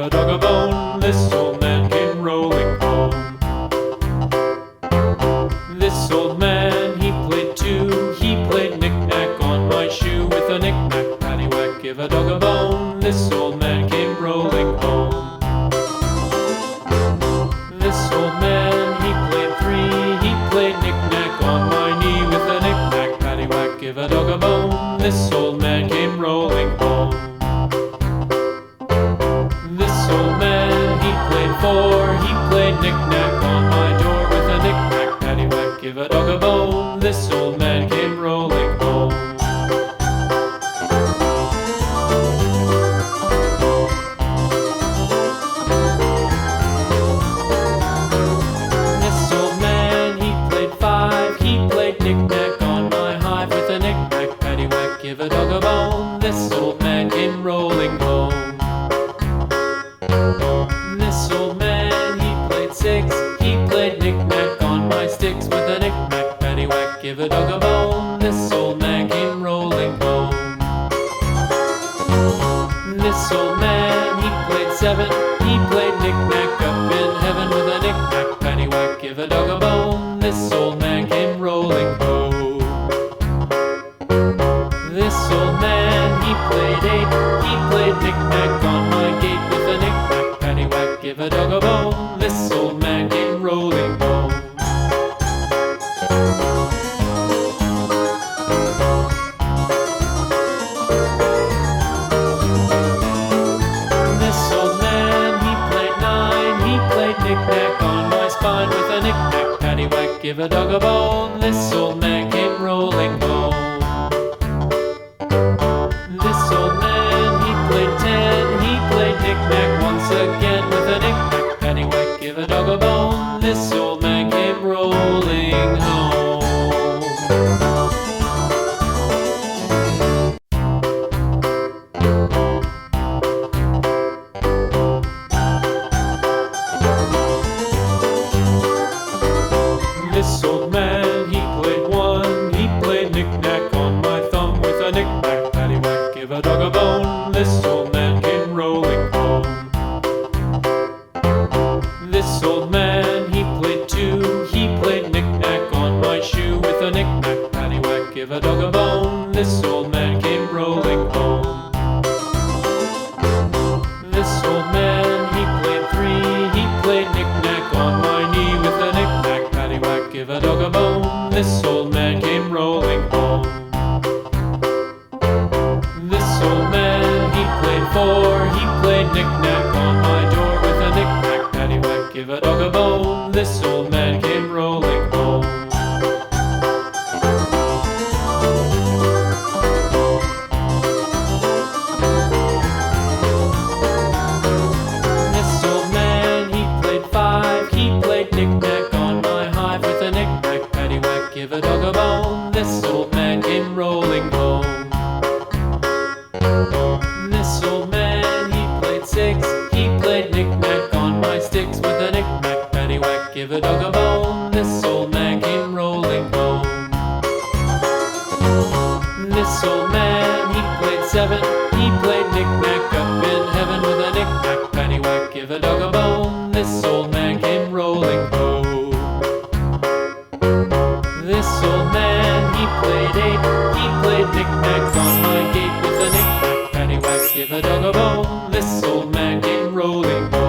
a dog a bone. This old man came rolling home. This old man, he played too. He played knick-knack on my shoe. With a knick-knack, paddywhack, give a dog a bone. This old man came rolling home. This old man, he played three. He played knick-knack on my knee. With a knick-knack, paddywhack, give a dog a bone. This old man came rolling home. This old man, he played four. He played knick-knack on my door. With a knick-knack, paddywhack, give a dog a bone. This old man came rolling home. This old man, he played five. He played knick-knack on my hive. With a knick-knack, paddywhack, give a dog a bone. This old man came rolling home. This old man, he played six. He played knick-knack on my sticks. With a knick-knack, paddywhack, give a dog a bone. This old man came rolling home. This old man, he played seven. He played knick-knack up in heaven. With a knick-knack, paddywhack, give a dog a bone. This old man came rolling home. This old man, he played eight. He played knick-knack on my gate. With a knick-knack, paddywhack, give a dog a bone. This old man came rolling home. This old man, he played nine. He played knick-knack on my spine. With a knick-knack, paddywhack, give a dog a bone. This old man came rolling home. This old man, he played ten. He played knick-knack once again. With a knick-knack, paddywhack, give a dog a bone. This old man came rolling home. This old man, he played one. He played knick-knack on my thumb. With a knick-knack, paddywhack, give a dog a bone. This old man came rolling home. This old man, he played two. He played knick-knack on my shoe. With a knick-knack, paddywhack, give a dog a bone. This old man came rolling home. This old man, he played three. He played knick-knack on my knee. With a knick-knack, paddywhack, give a dog a bone. This old man came rolling home. This old man, he played four. He played knick-knack on my door. With a knick-knack, paddywhack, give a dog a bone. This old man came rolling home. This old man, he played five. He played knick-knack on my hive. With a knick-knack, paddywhack, give a dog a bone. This old man came rolling home. This old man, he played six. He played knick-knack on my sticks. With a knick-knack, paddywhack, give a dog a bone. This old man came rolling home. This old man, he played seven. He played knick-knack up in heaven. With a knick-knack, paddywhack, give a dog a bone. This old man came rolling home. This old man, he played eight. He played knick-knack on my gate. With a knick-knack, paddywhack, give a dog a bone. This old man came rolling home.